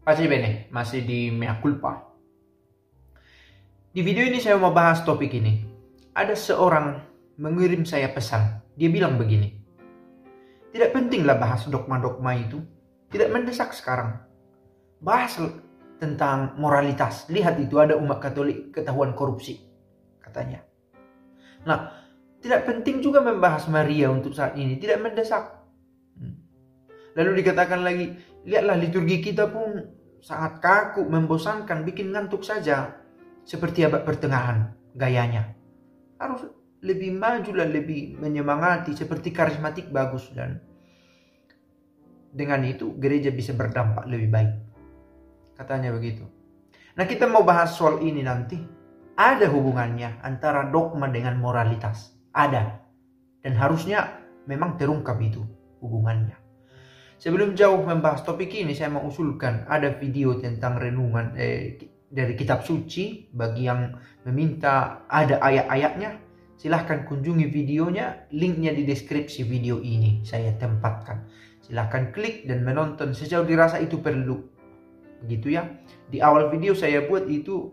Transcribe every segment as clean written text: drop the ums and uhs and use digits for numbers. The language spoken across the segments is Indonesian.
Pace bene, masih di mea culpa. Di video ini saya mau bahas topik ini. Ada seorang mengirim saya pesan. Dia bilang begini. Tidak pentinglah bahas dogma-dogma itu. Tidak mendesak sekarang. Bahas tentang moralitas. Lihat itu ada umat Katolik ketahuan korupsi. Katanya. Nah, tidak penting juga membahas Maria untuk saat ini. Tidak mendesak. Lalu dikatakan lagi, lihatlah liturgi kita pun sangat kaku, membosankan, bikin ngantuk saja. Seperti abad pertengahan gayanya. Harus lebih maju dan lebih menyemangati, seperti karismatik bagus. Dan dengan itu gereja bisa berdampak lebih baik. Katanya begitu. Nah, kita mau bahas soal ini nanti. Ada hubungannya antara dogma dengan moralitas. Ada. Dan harusnya memang terungkap itu hubungannya. Sebelum jauh membahas topik ini, saya mau usulkan ada video tentang renungan dari kitab suci. Bagi yang meminta ada ayat-ayatnya, silahkan kunjungi videonya. Linknya di deskripsi video ini saya tempatkan. Silahkan klik dan menonton sejauh dirasa itu perlu. Begitu ya. Di awal video saya buat itu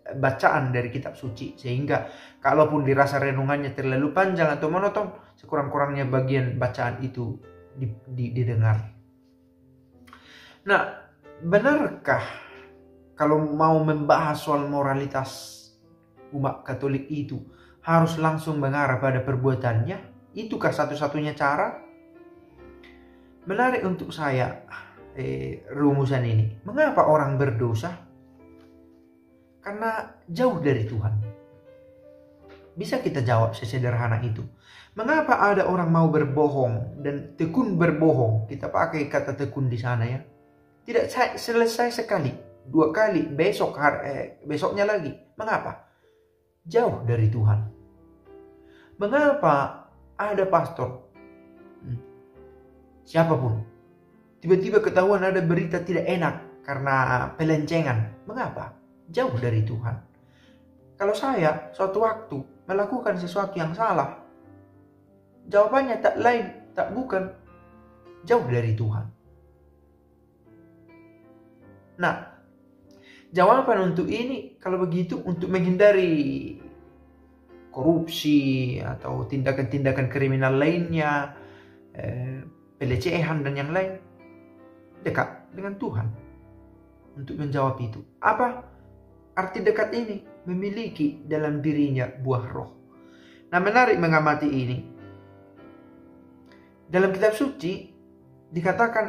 bacaan dari kitab suci. Sehingga kalaupun dirasa renungannya terlalu panjang atau monoton, sekurang-kurangnya bagian bacaan itu didengar. Nah, benarkah kalau mau membahas soal moralitas umat Katolik itu harus langsung mengarah pada perbuatannya? Itukah satu-satunya cara? Menarik untuk saya rumusan ini. Mengapa orang berdosa? Karena jauh dari Tuhan. Bisa kita jawab sesederhana itu. Mengapa ada orang mau berbohong dan tekun berbohong? Kita pakai kata tekun di sana ya. Tidak selesai sekali, 2 kali, besoknya lagi. Mengapa? Jauh dari Tuhan. Mengapa ada pastor, siapapun, tiba-tiba ketahuan ada berita tidak enak karena pelencengan? Mengapa? Jauh dari Tuhan. Kalau saya suatu waktu melakukan sesuatu yang salah, jawabannya tak lain, tak bukan, jauh dari Tuhan. Nah, jawaban untuk ini, kalau begitu, untuk menghindari korupsi atau tindakan-tindakan kriminal lainnya, pelecehan dan yang lain, dekat dengan Tuhan untuk menjawab itu. Apa arti dekat ini? Memiliki dalam dirinya buah roh. Nah, menarik mengamati ini. Dalam kitab suci dikatakan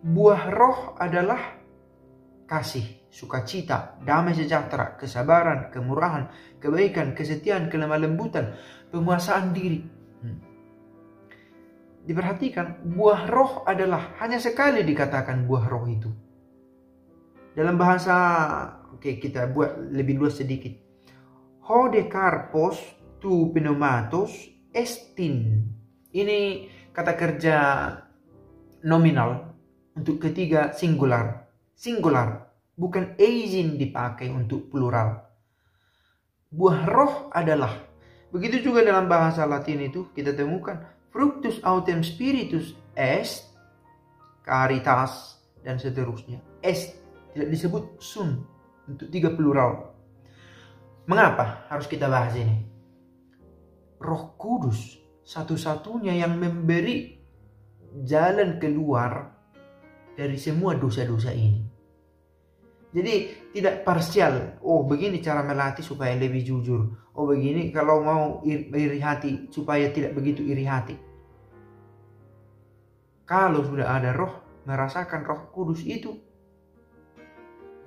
buah roh adalah kasih, sukacita, damai sejahtera, kesabaran, kemurahan, kebaikan, kesetiaan, kelemah lembutan, penguasaan diri. Diperhatikan, buah roh adalah hanya sekali dikatakan buah roh itu. Dalam bahasa, kita buat lebih luas sedikit. Hode karpos tu pneumatos estin. Ini kata kerja nominal untuk ketiga singular. Singular, bukan izin dipakai untuk plural. Buah roh adalah. Begitu juga dalam bahasa Latin itu kita temukan fructus autem spiritus est, caritas, dan seterusnya. Est, tidak disebut sun untuk 3 plural. Mengapa harus kita bahas ini? Roh Kudus satu-satunya yang memberi jalan keluar dari semua dosa-dosa ini. Jadi tidak parsial. Oh, begini cara melatih supaya lebih jujur. Oh, begini kalau mau iri hati supaya tidak begitu iri hati. Kalau sudah ada roh, merasakan Roh Kudus itu,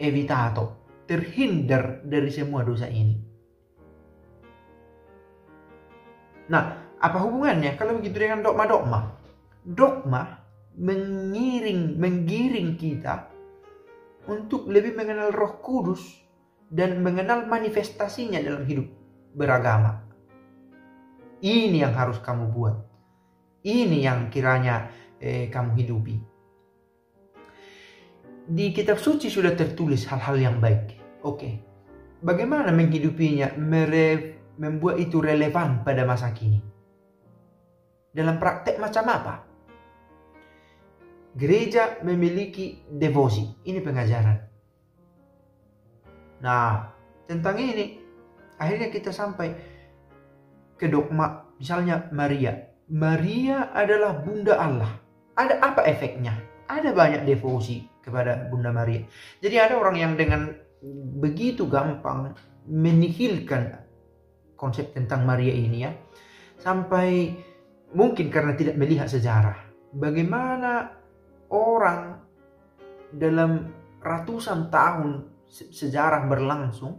evitato, terhindar dari semua dosa ini. Nah, apa hubungannya kalau begitu dengan dogma-dogma? Dogma menggiring kita untuk lebih mengenal Roh Kudus dan mengenal manifestasinya dalam hidup beragama. Ini yang harus kamu buat. Ini yang kiranya kamu hidupi. Di kitab suci sudah tertulis hal-hal yang baik. Oke. Bagaimana menghidupinya, membuat itu relevan pada masa kini? Dalam praktek macam apa? gereja memiliki devosi. Ini pengajaran. Nah, tentang ini akhirnya kita sampai ke dogma. Misalnya Maria. Maria adalah Bunda Allah. Ada apa efeknya? Ada banyak devosi kepada Bunda Maria. Jadi ada orang yang dengan begitu gampang menihilkan konsep tentang Maria ini ya. Sampai mungkin karena tidak melihat sejarah. Bagaimana orang dalam ratusan tahun sejarah berlangsung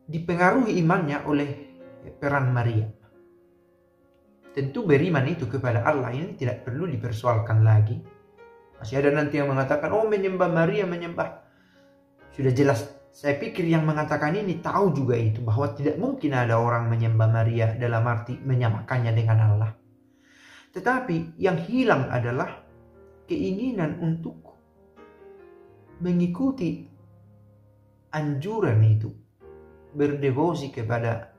dipengaruhi imannya oleh peran Maria. Tentu beriman itu kepada Allah ini tidak perlu dipersoalkan lagi. Masih ada nanti yang mengatakan, oh menyembah Maria, menyembah. Sudah jelas, saya pikir yang mengatakan ini tahu juga itu, bahwa tidak mungkin ada orang menyembah Maria dalam arti menyamakannya dengan Allah. Tetapi yang hilang adalah keinginan untuk mengikuti anjuran itu, berdevosi kepada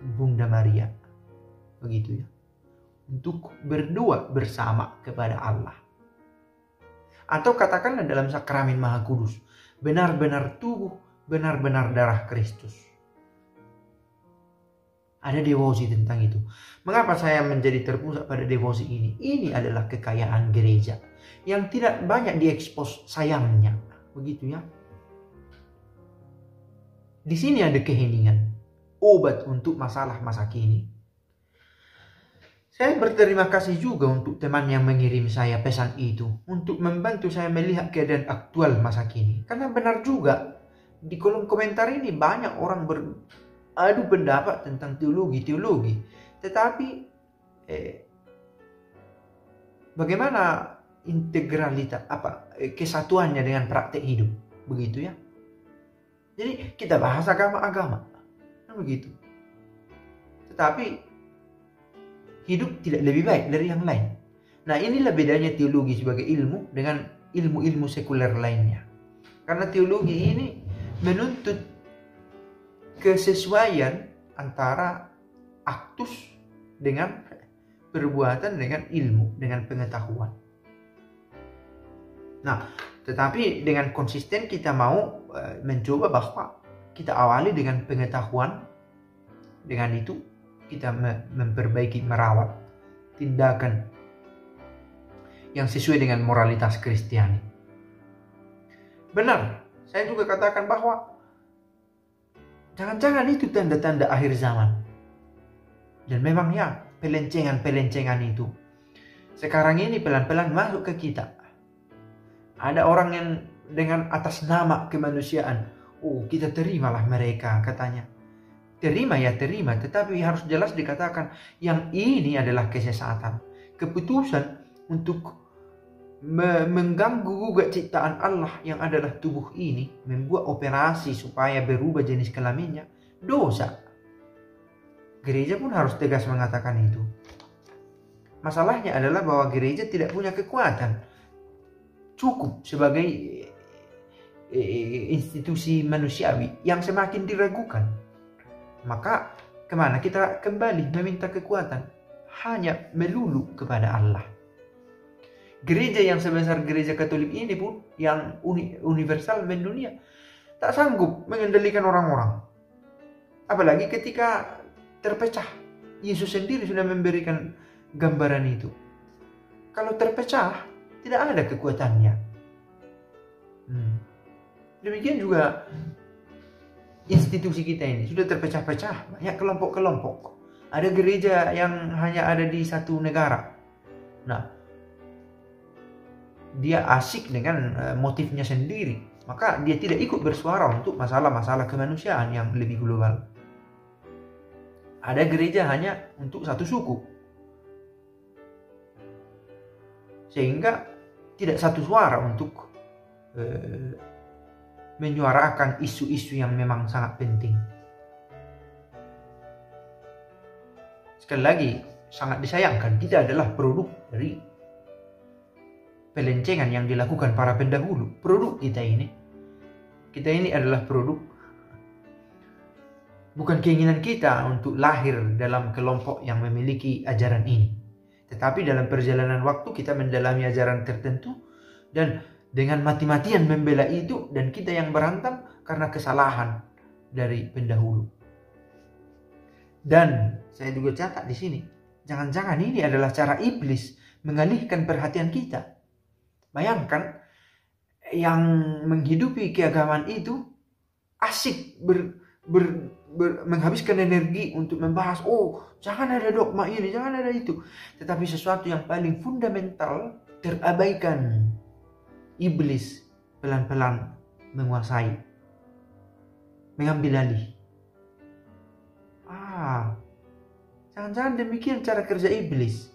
Bunda Maria, begitu ya, untuk berdoa bersama kepada Allah. Atau katakanlah dalam sakramen Maha Kudus, benar-benar tubuh, benar-benar darah Kristus. Ada devosi tentang itu. Mengapa saya menjadi terpusat pada devosi ini? Ini adalah kekayaan gereja yang tidak banyak diekspos sayangnya, begitu ya. Di sini ada keheningan, obat untuk masalah masa kini. Saya berterima kasih juga untuk teman yang mengirim saya pesan itu, untuk membantu saya melihat keadaan aktual masa kini. Karena benar juga, di kolom komentar ini banyak orang beradu pendapat tentang teologi. Tetapi bagaimana integralitas, kesatuannya dengan praktek hidup, begitu ya. Jadi kita bahas agama-agama, begitu. Tetapi hidup tidak lebih baik dari yang lain. Nah, inilah bedanya teologi sebagai ilmu dengan ilmu-ilmu sekuler lainnya. Karena teologi ini menuntut kesesuaian antara aktus dengan perbuatan, dengan ilmu, dengan pengetahuan. Nah, tetapi dengan konsisten kita mau mencoba bahwa kita awali dengan pengetahuan, dengan itu kita memperbaiki, merawat tindakan yang sesuai dengan moralitas Kristiani. Benar, saya juga katakan bahwa jangan-jangan itu tanda-tanda akhir zaman. Dan memang ya, pelencengan-pelencengan itu sekarang ini pelan-pelan masuk ke kita. Ada orang yang dengan atas nama kemanusiaan, oh kita terimalah mereka katanya. Terima ya terima, tetapi harus jelas dikatakan yang ini adalah kesesatan. Keputusan untuk mengganggu gugat ciptaan Allah yang adalah tubuh ini, membuat operasi supaya berubah jenis kelaminnya, dosa. Gereja pun harus tegas mengatakan itu. Masalahnya adalah bahwa gereja tidak punya kekuatan cukup sebagai institusi manusiawi yang semakin diragukan. Maka kemana kita kembali meminta kekuatan? Hanya melulu kepada Allah. Gereja yang sebesar gereja Katolik ini pun, yang universal mendunia, tak sanggup mengendalikan orang-orang. Apalagi ketika terpecah. Yesus sendiri sudah memberikan gambaran itu. Kalau terpecah, tidak ada kekuatannya. Demikian juga institusi kita ini sudah terpecah-pecah, banyak kelompok-kelompok. Ada gereja yang hanya ada di satu negara. Nah, dia asik dengan motifnya sendiri, maka dia tidak ikut bersuara untuk masalah-masalah kemanusiaan yang lebih global. Ada gereja hanya untuk satu suku, sehingga tidak satu suara untuk menyuarakan isu-isu yang memang sangat penting. Sekali lagi, sangat disayangkan kita adalah produk dari pelencengan yang dilakukan para pendahulu. Produk kita ini adalah produk, bukan keinginan kita untuk lahir dalam kelompok yang memiliki ajaran ini, Tetapi dalam perjalanan waktu kita mendalami ajaran tertentu dan dengan mati-matian membela itu, dan kita yang berantem karena kesalahan dari pendahulu. Dan saya juga catat di sini, jangan-jangan ini adalah cara iblis mengalihkan perhatian kita. Bayangkan yang menghidupi keagamaan itu asik menghabiskan energi untuk membahas, oh jangan ada dogma ini, jangan ada itu. Tetapi sesuatu yang paling fundamental terabaikan. Iblis pelan-pelan menguasai, mengambil alih. Jangan-jangan demikian cara kerja iblis.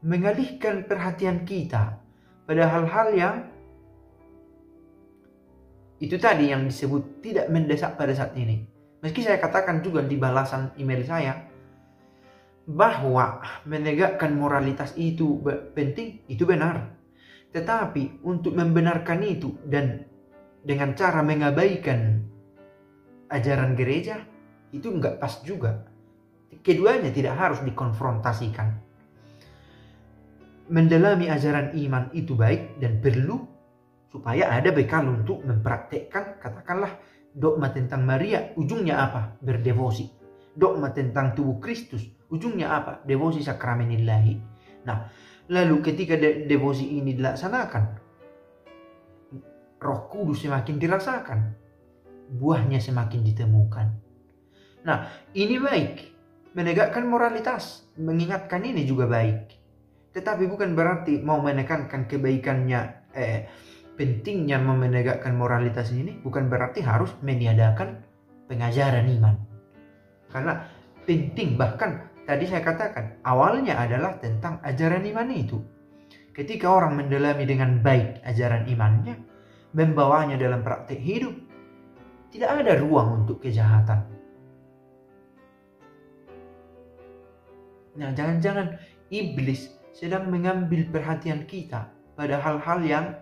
Mengalihkan perhatian kita pada hal-hal yang itu tadi yang disebut tidak mendesak pada saat ini. Meski saya katakan juga di balasan email saya bahwa menegakkan moralitas itu penting, itu benar. Tetapi untuk membenarkan itu dan dengan cara mengabaikan ajaran gereja, itu enggak pas juga. Keduanya tidak harus dikonfrontasikan. Mendalami ajaran iman itu baik dan perlu supaya ada bekal untuk mempraktekkan, katakanlah, dogma tentang Maria, ujungnya apa? Berdevosi. Dogma tentang tubuh Kristus, ujungnya apa? Devosi sakramenillahi. Nah, lalu ketika devosi ini dilaksanakan, Roh Kudus semakin dirasakan, buahnya semakin ditemukan. Nah, ini baik. Menegakkan moralitas, mengingatkan ini juga baik. Tetapi bukan berarti mau menekankan kebaikannya, pentingnya menegakkan moralitas ini, bukan berarti harus meniadakan pengajaran iman. Karena penting, bahkan tadi saya katakan, awalnya adalah tentang ajaran iman itu. Ketika orang mendalami dengan baik ajaran imannya, membawanya dalam praktek hidup, tidak ada ruang untuk kejahatan. Nah, jangan-jangan iblis sedang mengambil perhatian kita pada hal-hal yang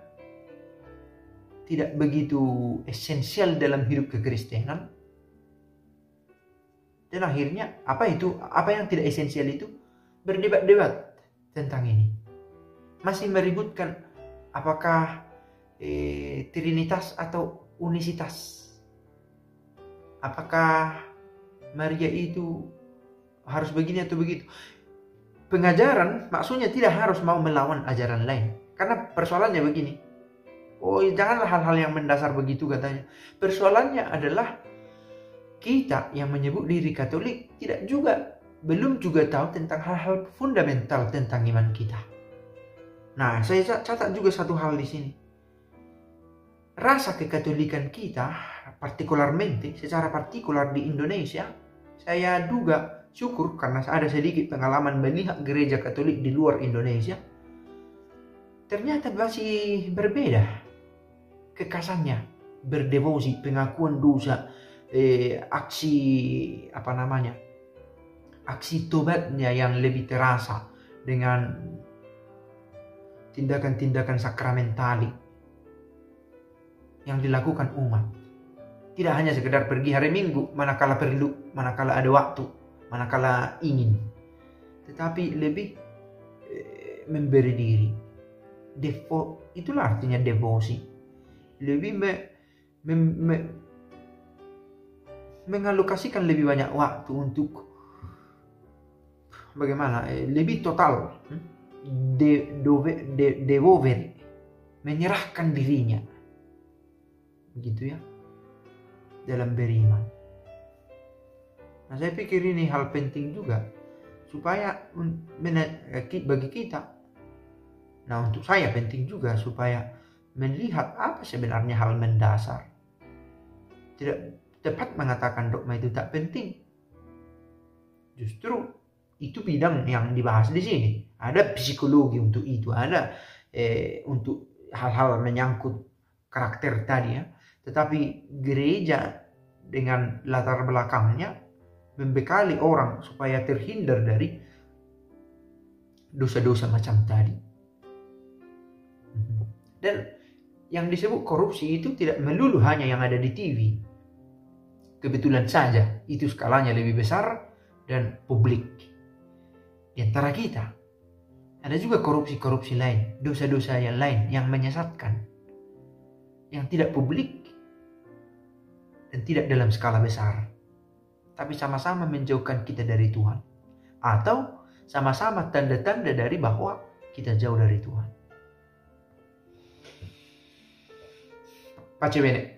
tidak begitu esensial dalam hidup kekristenan. Dan akhirnya apa yang tidak esensial itu berdebat-debat tentang ini. Masih meributkan apakah trinitas atau unisitas. Apakah Maria itu harus begini atau begitu. Pengajaran maksudnya tidak harus mau melawan ajaran lain. Karena persoalannya begini. Oh, janganlah hal-hal yang mendasar begitu katanya. Persoalannya adalah kita yang menyebut diri Katolik belum juga tahu tentang hal-hal fundamental tentang iman kita. Nah, saya catat juga satu hal di sini. Rasa kekatolikan kita, secara partikular di Indonesia, saya duga syukur karena ada sedikit pengalaman melihat gereja Katolik di luar Indonesia, ternyata masih berbeda kekasannya, berdevosi, pengakuan dosa, aksi tobatnya yang lebih terasa dengan tindakan-tindakan sakramentali yang dilakukan umat. Tidak hanya sekedar pergi hari Minggu manakala perlu, manakala ada waktu, manakala ingin, tetapi lebih memberi diri. Itulah artinya devosi. Lebih mengalokasikan lebih banyak waktu untuk bagaimana lebih total devolver, menyerahkan dirinya, begitu ya, dalam beriman. Nah, saya pikir ini hal penting juga supaya bagi kita. Nah, untuk saya penting juga supaya melihat apa sebenarnya hal mendasar. Tidak tepat mengatakan dogma itu tak penting. Justru itu bidang yang dibahas di sini. Ada psikologi untuk itu, ada untuk hal-hal menyangkut karakter tadi ya. Tetapi gereja dengan latar belakangnya membekali orang supaya terhindar dari dosa-dosa macam tadi. Dan yang disebut korupsi itu tidak melulu hanya yang ada di TV. Kebetulan saja itu skalanya lebih besar dan publik di antara kita. Ada juga korupsi-korupsi lain, dosa-dosa yang lain yang menyesatkan, yang tidak publik dan tidak dalam skala besar, tapi sama-sama menjauhkan kita dari Tuhan, atau sama-sama tanda-tanda dari bahwa kita jauh dari Tuhan. Pace bene.